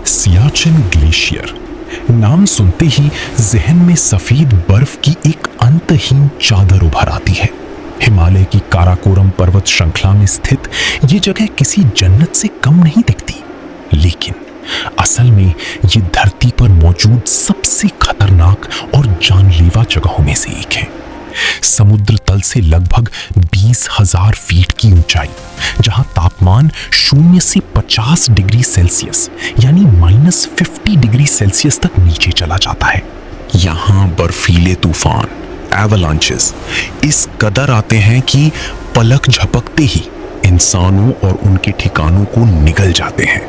Siachen glacier नाम सुनते ही जहन में सफेद बर्फ की एक अंतहीन चादर उभर आती है। हिमालय की काराकोरम पर्वत श्रृंखला में स्थित ये जगह किसी जन्नत से कम नहीं दिखती, लेकिन असल में ये धरती पर मौजूद सबसे खतरनाक और जानलेवा जगहों में से एक है। समुद्र तल से लगभग 20,000 फीट की ऊंचाई, जहां तापमान 0 से 50 डिग्री सेल्सियस यानी -50 डिग्री सेल्सियस तक नीचे चला जाता है। यहां बर्फीले तूफान एवलांचेस इस कदर आते हैं कि पलक झपकते ही इंसानों और उनके ठिकानों को निगल जाते हैं।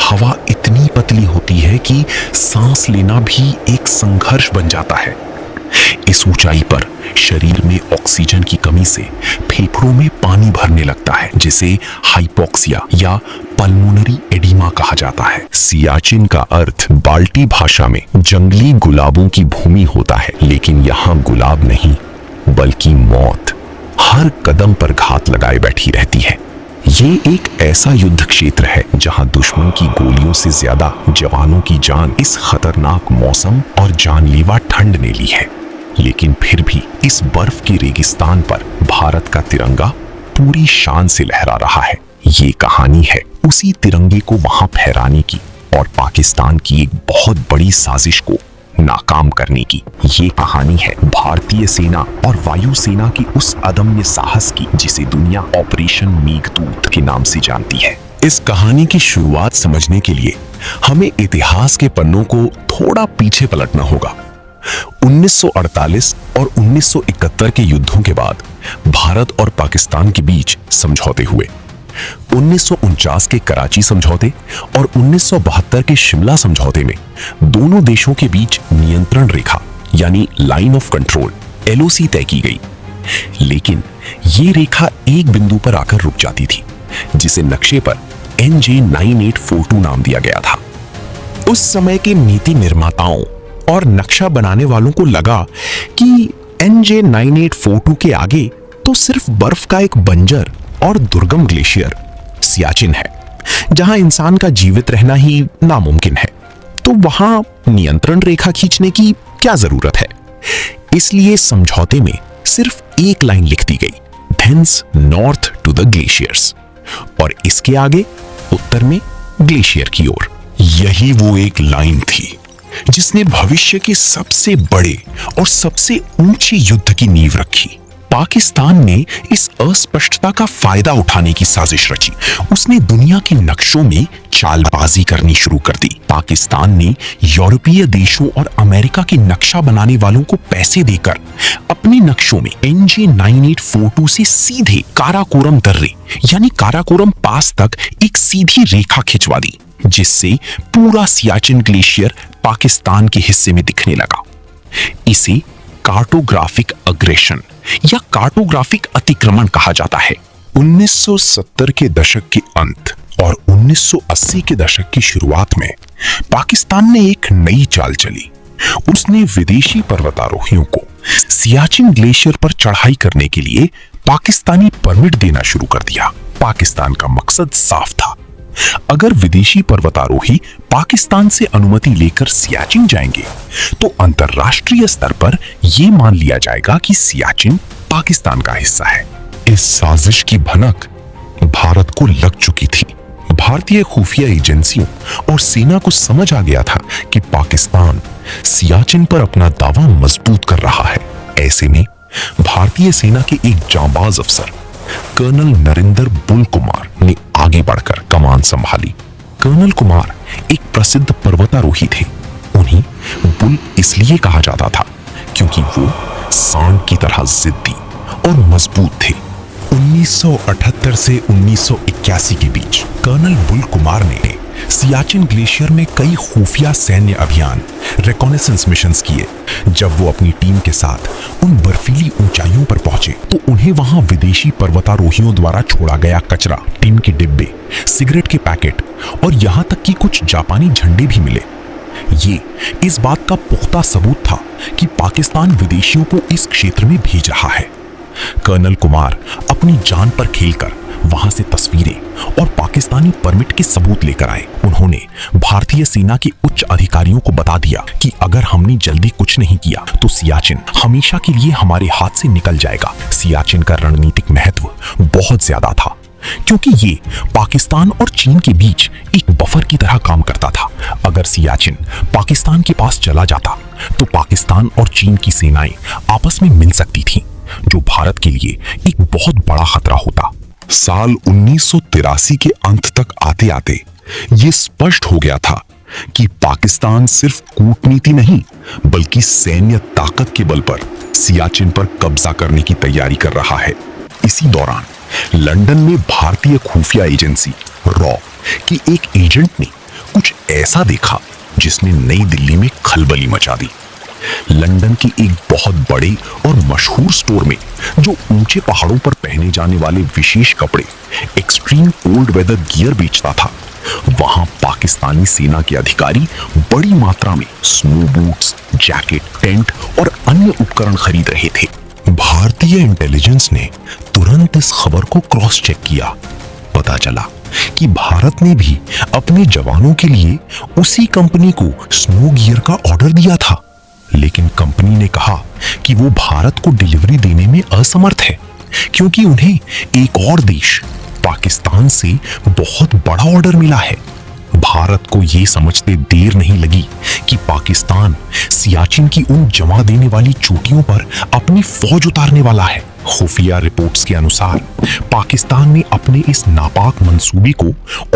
हवा इतनी पतली होती है कि सांस लेना भी एक संघर्ष बन जाता है। इस ऊंचाई पर शरीर में ऑक्सीजन की कमी से फेफड़ों में पानी भरने लगता है, जिसे हाइपोक्सिया या पल्मोनरी एडिमा कहा जाता है। सियाचिन का अर्थ बाल्टी भाषा में जंगली गुलाबों की भूमि होता है, लेकिन यहाँ गुलाब नहीं बल्कि मौत हर कदम पर घात लगाए बैठी रहती है। ये एक ऐसा युद्ध क्षेत्र है जहां दुश्मन की गोलियों से ज्यादा जवानों की जान इस खतरनाक मौसम और जानलेवा ठंड ने ली है। लेकिन फिर भी इस बर्फ के रेगिस्तान पर भारत का तिरंगा पूरी शान से लहरा रहा है। ये कहानी है उसी तिरंगे को वहां फहराने की और पाकिस्तान की एक बहुत बड़ी साजिश को नाकाम करने की। ये कहानी है भारतीय सेना और वायुसेना की उस अदम्य साहस की जिसे दुनिया ऑपरेशन मेघदूत के नाम से जानती है। इस कहानी की शुरुआत समझने के लिए हमें इतिहास के पन्नों को थोड़ा पीछे पलटना होगा। 1948 और 1971 के युद्धों के बाद भारत और पाकिस्तान के बीच समझौते हुए। 1949 के कराची समझौते और 1972 के शिमला समझौते में दोनों देशों के बीच नियंत्रण रेखा यानी लाइन ऑफ कंट्रोल LOC तय की गई। लेकिन ये रेखा एक बिंदु पर आकर रुक जाती थी, जिसे नक्शे पर NJ 9842 नाम दिया गया था। उस समय के नीति निर्माताओं और नक्शा बनाने वालों को लगा कि NJ 9842 के आगे तो सिर्फ बर्फ का एक बंजर और दुर्गम ग्लेशियर सियाचिन है, जहां इंसान का जीवित रहना ही नामुमकिन है। तो वहां नियंत्रण रेखा खींचने की क्या जरूरत है? इसलिए समझौते में सिर्फ एक लाइन लिख दी गई, thence north to the glaciers, और इसके आगे उत्तर में ग्लेशियर की ओर। यही वो एक लाइन थी जिसने भविष्य के सबसे बड़े और सबसे ऊंचे युद्ध की नींव रखी। पाकिस्तान ने इस अस्पष्टता का फायदा उठाने की साजिश रची। उसने दुनिया के नक्शों में चालबाजी करनी शुरू कर दी। पाकिस्तान ने यूरोपीय देशों और अमेरिका के नक्शा बनाने वालों को पैसे देकर अपने नक्शों में NJ 9842 से सीधे काराकोरम दर्रे यानी काराकोरम पास तक एक सीधी रेखा खिंचवा दी, जिससे पूरा सियाचिन ग्लेशियर पाकिस्तान के हिस्से में दिखने लगा। इसे कार्टोग्राफिक अग्रेशन या कार्टोग्राफिक अतिक्रमण कहा जाता है। 1970 के दशक के अंत और 1980 के दशक की शुरुआत में पाकिस्तान ने एक नई चाल चली। उसने विदेशी पर्वतारोहियों को सियाचिन ग्लेशियर पर चढ़ाई करने के लिए पाकिस्तानी परमिट देना शुरू कर दिया। पाकिस्तान का मकसद साफ था, अगर विदेशी पर्वतारोही पाकिस्तान से अनुमति लेकर सियाचिन जाएंगे तो अंतर्राष्ट्रीय स्तर पर यह मान लिया जाएगा कि सियाचिन पाकिस्तान का हिस्सा है। इस साजिश की भनक भारत को लग चुकी थी। भारतीय खुफिया एजेंसियों और सेना को समझ आ गया था कि पाकिस्तान सियाचिन पर अपना दावा मजबूत कर रहा है। ऐसे में भारतीय सेना के एक जांबाज अफसर कर्नल नरेंद्र बुल कुमार ने आगे बढ़कर कमान संभाली। कर्नल कुमार एक प्रसिद्ध पर्वतारोही थे। उन्हें बुल इसलिए कहा जाता था क्योंकि वो सांड की तरह जिद्दी और मजबूत थे। 1978 से 1981 के बीच कर्नल बुल कुमार ने सियाचिन ग्लेशियर में कई खुफिया सैन्य अभियान रिकॉनेसेंस मिशंस किए। जब वो अपनी टीम के साथ उन बर्फीली ऊंचाइयों पर पहुंचे तो उन्हें वहां विदेशी पर्वतारोहियों द्वारा छोड़ा गया कचरा, टीन के डिब्बे, सिगरेट के पैकेट और यहां तक कि कुछ जापानी झंडे भी मिले। ये इस बात का पुख्ता सबूत था कि पाकिस्तान विदेशियों को इस क्षेत्र में भेज रहा है। कर्नल कुमार अपनी जान पर खेलकर वहां से तस्वीरें और पाकिस्तानी परमिट के सबूत लेकर आए। उन्होंने भारतीय सेना के उच्च अधिकारियों को बता दिया कि अगर हमने जल्दी कुछ नहीं किया तो सियाचिन हमेशा के लिए हमारे हाथ से निकल जाएगा। सियाचिन का रणनीतिक महत्व बहुत ज्यादा था, क्योंकि ये पाकिस्तान और चीन के बीच एक बफर की तरह काम करता था। अगर सियाचिन पाकिस्तान के पास चला जाता तो पाकिस्तान और चीन की सेनाएं आपस में मिल सकती थीं, जो भारत के लिए एक बहुत बड़ा खतरा होता। साल 1983 के अंत तक आते आते ये स्पष्ट हो गया था कि पाकिस्तान सिर्फ कूटनीति नहीं बल्कि सैन्य ताकत के बल पर सियाचिन पर कब्जा करने की तैयारी कर रहा है। इसी दौरान लंदन में भारतीय खुफिया एजेंसी रॉ के एक एजेंट ने कुछ ऐसा देखा जिसने नई दिल्ली में खलबली मचा दी। लंदन के एक बहुत बड़े और मशहूर स्टोर में, जो ऊंचे पहाड़ों पर पहने जाने वाले विशेष कपड़े एक्सट्रीम कोल्ड वेदर गियर बेचता था, वहां पाकिस्तानी सेना के अधिकारी बड़ी मात्रा में स्नो बूट्स, जैकेट, टेंट और अन्य उपकरण खरीद रहे थे। भारतीय इंटेलिजेंस ने तुरंत इस खबर को क्रॉस चेक किया। पता चला कि भारत ने भी अपने जवानों के लिए उसी कंपनी को स्नो गियर का ऑर्डर दिया था, लेकिन कंपनी ने कहा कि वो भारत को डिलीवरी देने में असमर्थ है, क्योंकि उन्हें एक और देश पाकिस्तान से बहुत बड़ा ऑर्डर मिला है। भारत को ये समझते देर नहीं लगी कि पाकिस्तान सियाचिन की उन जमा देने वाली चोटियों पर अपनी फौज उतारने वाला है। खुफिया रिपोर्ट्स के अनुसार पाकिस्तान ने अपने इस नापाक मंसूबे को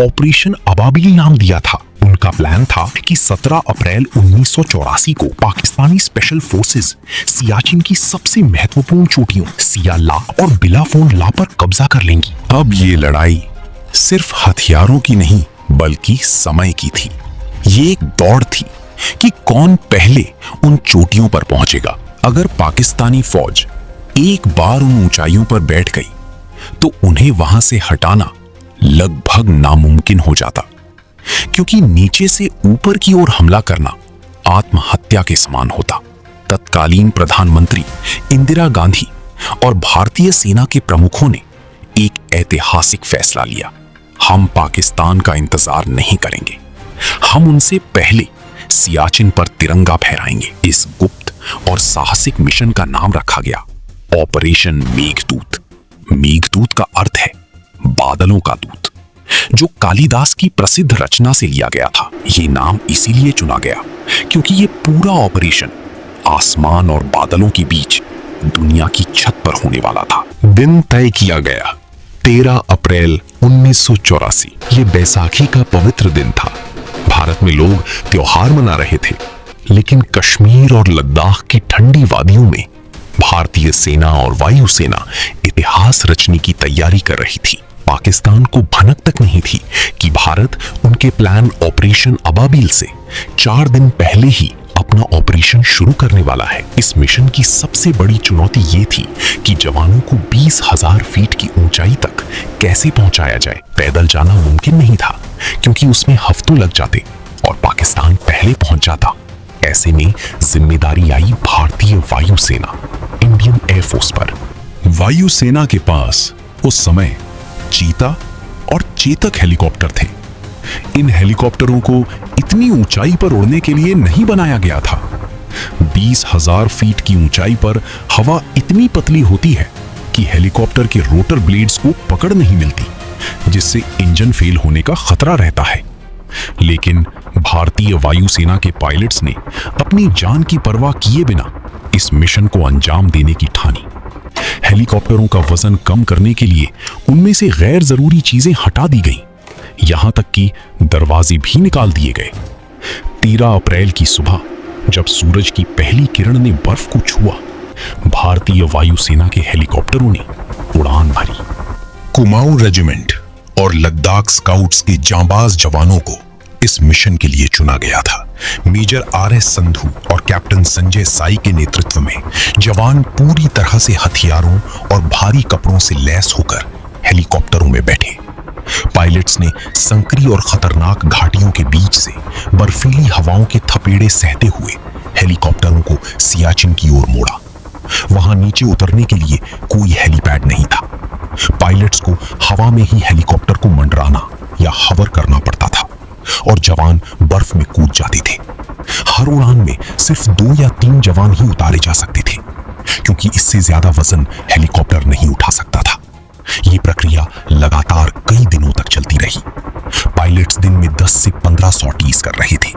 ऑपरेशन अबाबिल नाम दिया था। उनका प्लान था कि 17 अप्रैल 1984 को पाकिस्तानी स्पेशल फोर्सेस सियाचिन की सबसे महत्वपूर्ण चोटियों सियाला और बिलाफोन ला पर कब्जा कर लेंगी। अब ये लड़ाई सिर्फ हथियारों की नहीं बल्कि समय की थी। ये एक दौड़ थी कि कौन पहले उन चोटियों पर पहुंचेगा। अगर पाकिस्तानी फौज एक बार उन ऊंचाइयों पर बैठ गई तो उन्हें वहां से हटाना लगभग नामुमकिन हो जाता, क्योंकि नीचे से ऊपर की ओर हमला करना आत्महत्या के समान होता। तत्कालीन प्रधानमंत्री इंदिरा गांधी और भारतीय सेना के प्रमुखों ने एक ऐतिहासिक फैसला लिया। हम पाकिस्तान का इंतजार नहीं करेंगे, हम उनसे पहले सियाचिन पर तिरंगा फहराएंगे। इस गुप्त और साहसिक मिशन का नाम रखा गया ऑपरेशन मेघदूत। मेघदूत का अर्थ है बादलों का दूत, जो कालिदास की प्रसिद्ध रचना से लिया गया था। ये नाम इसीलिए चुना गया क्योंकि ये पूरा ऑपरेशन आसमान और बादलों के बीच दुनिया की छत पर होने वाला था। दिन तय किया गया 13 अप्रैल 1984। ये बैसाखी का पवित्र दिन था। भारत में लोग त्योहार मना रहे थे, लेकिन कश्मीर और लद्दाख की ठंडी वादियों में भारतीय सेना और वायुसेना इतिहास रचने की तैयारी कर रही थी। पाकिस्तान को भनक तक नहीं थी कि भारत उनके प्लान ऑपरेशन अबाबिल से 4 दिन पहले ही अपना ऑपरेशन शुरू करने वाला है। इस मिशन की सबसे बड़ी चुनौती ये थी कि जवानों को 20,000 फीट की ऊंचाई तक कैसे पहुंचाया जाए। पैदल जाना मुमकिन नहीं था, क्योंकि उसमें हफ्तों लग जाते और पाकिस्तान पहले पहुंच जाता। ऐसे में जिम्मेदारी आई भारतीय वायुसेना, इंडियन एयरफोर्स पर। वायुसेना के पास उस समय चीता और चेतक हेलीकॉप्टर थे। इन हेलीकॉप्टरों को इतनी ऊंचाई पर उड़ने के लिए नहीं बनाया गया था। 20,000 फीट की ऊंचाई पर हवा इतनी पतली होती है कि हेलीकॉप्टर के रोटर ब्लेड्स को पकड़ नहीं मिलती, जिससे इंजन फेल होने का खतरा रहता है। लेकिन भारतीय वायुसेना के पायलट्स ने अपनी जान की परवाह किए बिना इस मिशन को अंजाम देने की ठानी। हेलीकॉप्टरों का वजन कम करने के लिए उनमें से गैर जरूरी चीजें हटा दी गईं, यहां तक कि दरवाजे भी निकाल दिए गए। 13 अप्रैल की सुबह जब सूरज की पहली किरण ने बर्फ को छुआ, भारतीय वायुसेना के हेलीकॉप्टरों ने उड़ान भरी। कुमाऊं रेजिमेंट और लद्दाख स्काउट्स के जांबाज जवानों को इस मिशन के लिए चुना गया था। मेजर RS संधू और कैप्टन संजय साई के नेतृत्व में जवान पूरी तरह से हथियारों और भारी कपड़ों से लैस होकर हेलीकॉप्टरों में बैठे। पायलट्स ने संकरी और खतरनाक घाटियों के बीच से बर्फीली हवाओं के थपेड़े सहते हुए हेलीकॉप्टरों को सियाचिन की ओर मोड़ा। वहां नीचे उतरने के लिए कोई हेलीपैड नहीं था। पायलट्स को हवा में ही हेलीकॉप्टर को मंडराना या हवर करना पड़ता था और जवान बर्फ में कूद जाते थे। हर उड़ान में सिर्फ 2 या 3 जवान ही उतारे जा सकते थे, क्योंकि इससे ज्यादा वजन हेलीकॉप्टर नहीं उठा सकता था। यह प्रक्रिया लगातार कई दिनों तक चलती रही। पायलट्स दिन में 10 से 15 सॉर्टीज कर रहे थे।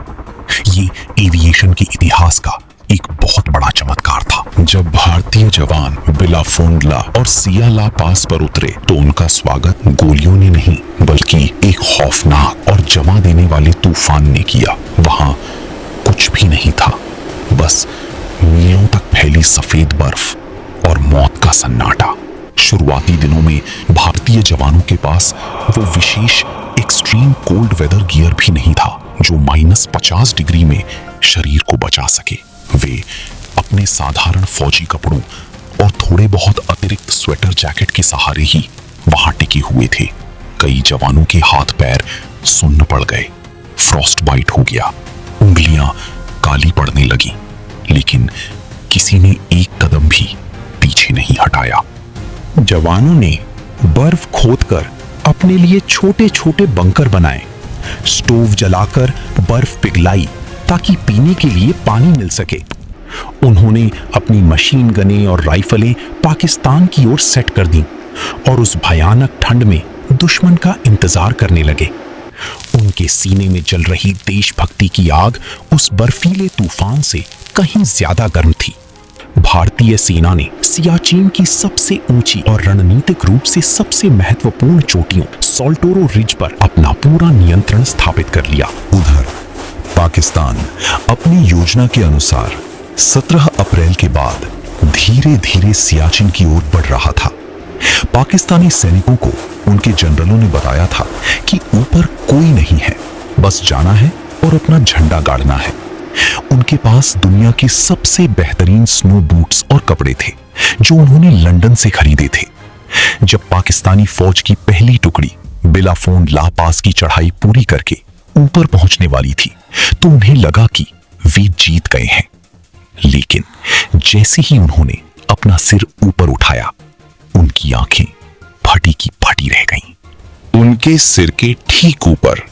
ये एविएशन के इतिहास का एक बहुत बड़ा चमत्कार था। जब भारतीय जवान बिलाफोंडला और सियाला पास पर उतरे तो उनका स्वागत गोलियों ने नहीं बल्कि एक खौफनाक और जमा देने वाले तूफान ने किया। वहां कुछ भी नहीं था, बस मीलों तक फैली सफेद बर्फ और मौत का सन्नाटा। शुरुआती दिनों में भारतीय जवानों के पास वो विशेष एक्सट्रीम कोल्ड वेदर गियर भी नहीं था जो -50 डिग्री में शरीर को बचा सके। वे अपने साधारण फौजी कपड़ों और थोड़े बहुत अतिरिक्त स्वेटर जैकेट के सहारे ही वहां टिके हुए थे। कई जवानों के हाथ पैर सुन्न पड़ गए, फ्रॉस्ट बाइट हो गया, उंगलियां काली पड़ने लगी, लेकिन किसी ने एक कदम भी पीछे नहीं हटाया। जवानों ने बर्फ खोदकर अपने लिए छोटे छोटे बंकर बनाए, स्टोव जलाकर बर्फ पिघलाई ताकि पीने के लिए पानी मिल सके। उन्होंने अपनी मशीन गनें और राइफलें पाकिस्तान की ओर सेट कर दी और उस भयानक ठंड में दुश्मन का इंतजार करने लगे। उनके सीने में जल रही देशभक्ति की आग उस बर्फीले तूफान से कहीं ज्यादा गर्म थी। भारतीय सेना ने सियाचिन की सबसे ऊंची और रणनीतिक रूप से सबसे महत्वपूर्ण चोटियों सोल्टोरो रिज पर अपना पूरा नियंत्रण स्थापित कर लिया। उधर पाकिस्तान अपनी योजना के अनुसार 17 अप्रैल के बाद धीरे धीरे सियाचिन की ओर बढ़ रहा था। पाकिस्तानी सैनिकों को उनके जनरलों ने बताया था कि ऊपर कोई नहीं है, बस जाना है और अपना झंडा गाड़ना है। उनके पास दुनिया के सबसे बेहतरीन स्नो बूट्स और कपड़े थे जो उन्होंने लंदन से खरीदे थे। जब पाकिस्तानी फौज की पहली टुकड़ी बिलाफोंडला पास की चढ़ाई पूरी करके ऊपर पहुंचने वाली थी तो उन्हें लगा कि वे जीत गए हैं। लेकिन जैसे ही उन्होंने अपना सिर ऊपर उठाया, उनकी आंखें फटी की फटी रह गईं। उनके सिर के ठीक ऊपर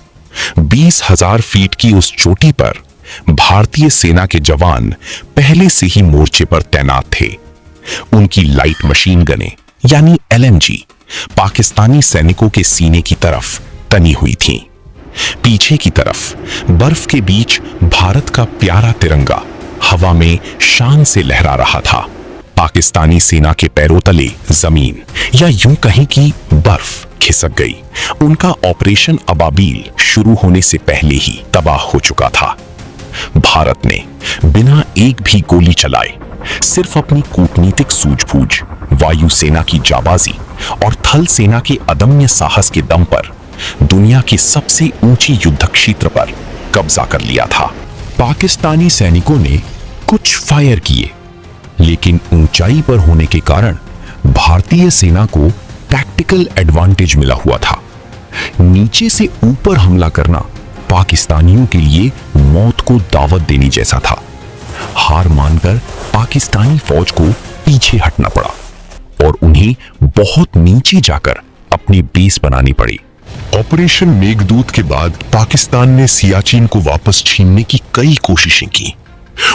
20,000 फीट की उस चोटी पर भारतीय सेना के जवान पहले से ही मोर्चे पर तैनात थे। उनकी लाइट मशीन गनें यानी LMG पाकिस्तानी सैनिकों के सीने की तरफ तनी हुई थीं। पीछे की तरफ बर्फ के बीच भारत का प्यारा तिरंगा हवा में शान से लहरा रहा था। पाकिस्तानी सेना के पैरों तले जमीन या यूं कहें कि बर्फ खिसक गई। उनका ऑपरेशन अबाबील शुरू होने से पहले ही तबाह हो चुका था। भारत ने बिना एक भी गोली चलाए सिर्फ अपनी कूटनीतिक सूझबूझ, वायुसेना की जाबाजी और थल सेना के अदम्य साहस के दम पर दुनिया के सबसे ऊंची युद्ध क्षेत्र पर कब्जा कर लिया था। पाकिस्तानी सैनिकों ने कुछ फायर किए, लेकिन ऊंचाई पर होने के कारण भारतीय सेना को टैक्टिकल एडवांटेज मिला हुआ था। नीचे से ऊपर हमला करना पाकिस्तानियों के लिए मौत को दावत देने जैसा था। हार मानकर पाकिस्तानी फौज को पीछे हटना पड़ा और उन्हें बहुत नीचे जाकर अपनी बेस बनानी पड़ी। ऑपरेशन मेघदूत के बाद पाकिस्तान ने सियाचिन को वापस छीनने की कई कोशिशें की।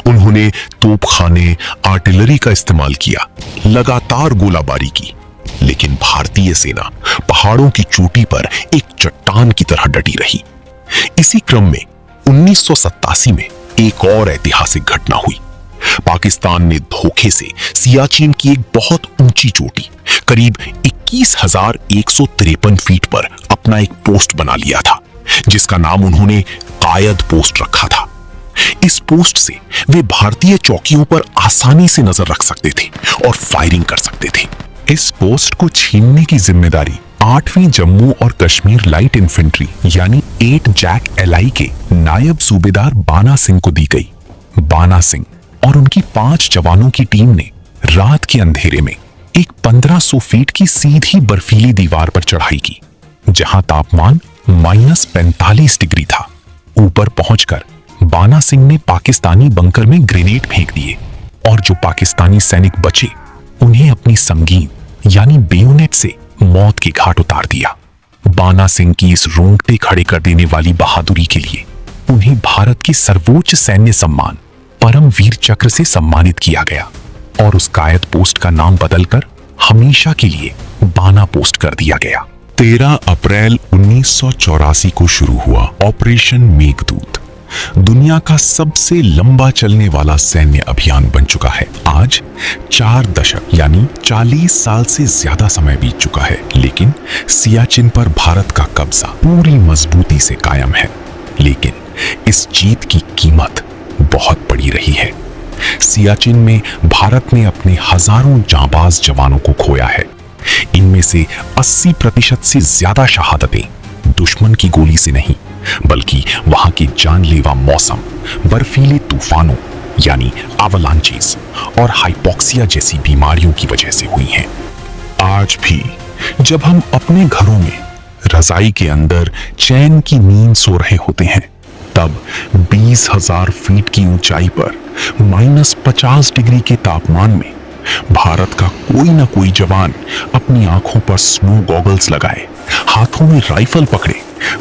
उन्होंने तोपखाने, आर्टिलरी का इस्तेमाल किया, लगातार गोलाबारी की, लेकिन भारतीय सेना पहाड़ों की चोटी पर एक चट्टान की तरह डटी रही। इसी क्रम में 1987 में एक और ऐतिहासिक घटना हुई। पाकिस्तान ने धोखे से सियाचिन की एक बहुत ऊंची चोटी करीब 21,153 फीट पर अपना एक पोस्ट बना लिया था, जिसका नाम उन्होंने कायद पोस्ट रखा था। इस पोस्ट से वे भारतीय चौकियों पर आसानी से नजर रख सकते थे और फायरिंग कर सकते थे। इस पोस्ट को छीनने की जिम्मेदारी 8वीं जम्मू और कश्मीर लाइट इन्फेंट्री यानी 8 जैक LI के नायब सूबेदार बाना सिंह को दी गई। बाना सिंह और उनकी 5 जवानों की टीम ने रात के अंधेरे में एक 1500 फीट की सीधी बर्फीली दीवार पर चढ़ाई की, जहां तापमान -45 डिग्री था। ऊपर पहुंचकर बाना सिंह ने पाकिस्तानी बंकर में ग्रेनेड फेंक दिए और जो पाकिस्तानी सैनिक बचे उन्हें अपनी संगीन यानी बेयोनेट से मौत के घाट उतार दिया। बाना सिंह की इस रोंगटे खड़े कर देने वाली बहादुरी के लिए उन्हें भारत की सर्वोच्च सैन्य सम्मान परमवीर चक्र से सम्मानित किया गया और उस कायद पोस्ट का नाम बदलकर हमेशा के लिए बाना पोस्ट कर दिया गया। 13 अप्रैल 1984 को शुरू हुआ ऑपरेशन मेघदूत दुनिया का सबसे लंबा चलने वाला सैन्य अभियान बन चुका है। आज 4 दशक यानी 40 साल से ज्यादा समय बीत चुका है, लेकिन सियाचिन पर भारत का कब्जा पूरी मजबूती से कायम है। लेकिन इस जीत की कीमत बहुत बड़ी रही है। सियाचिन में भारत ने अपने हजारों जांबाज जवानों को खोया है। इनमें से 80% से ज्यादा शहादतें दुश्मन की गोली से नहीं, बल्कि वहां के जानलेवा मौसम, बर्फीले तूफानों यानी एवलांचेस और हाइपोक्सिया जैसी बीमारियों की वजह से हुई हैं। आज भी जब हम अपने घरों में रजाई के अंदर चैन की नींद सो रहे होते हैं, तब 20,000 फीट की ऊंचाई पर -50 डिग्री के तापमान में भारत का कोई ना कोई जवान अपनी आंखों पर स्नो गॉगल्स लगाए, हाथों में राइफल पकड़े,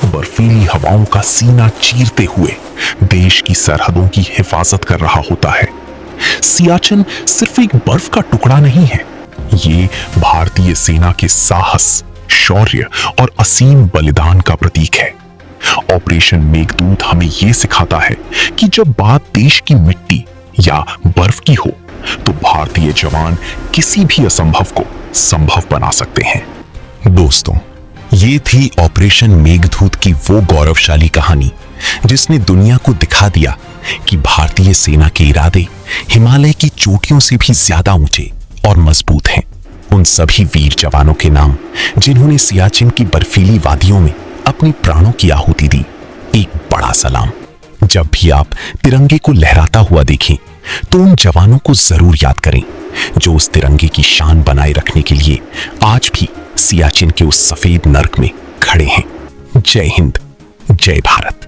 बर्फीली हवाओं का सीना चीरते हुए देश की सरहदों की हिफाजत कर रहा होता है। सियाचिन सिर्फ एक बर्फ का टुकड़ा नहीं है, ये भारतीय सेना के साहस, शौर्य और असीम बलिदान का प्रतीक है। ऑपरेशन मेघदूत हमें यह सिखाता है कि जब बात देश की मिट्टी या बर्फ की हो, तो भारतीय जवान किसी भी असंभव को संभव बना सकते हैं। दोस्तों, ये थी ऑपरेशन मेघदूत की वो गौरवशाली कहानी जिसने दुनिया को दिखा दिया कि भारतीय सेना के इरादे हिमालय की चोटियों से भी ज्यादा ऊंचे और मजबूत हैं। उन सभी वीर जवानों के नाम जिन्होंने सियाचिन की बर्फीली वादियों में अपनी प्राणों की आहुति दी, एक बड़ा सलाम। जब भी आप तिरंगे को लहराता हुआ देखें, तो उन जवानों को जरूर याद करें जो उस तिरंगे की शान बनाए रखने के लिए आज भी सियाचिन के उस सफेद नर्क में खड़े हैं। जय हिंद, जय भारत।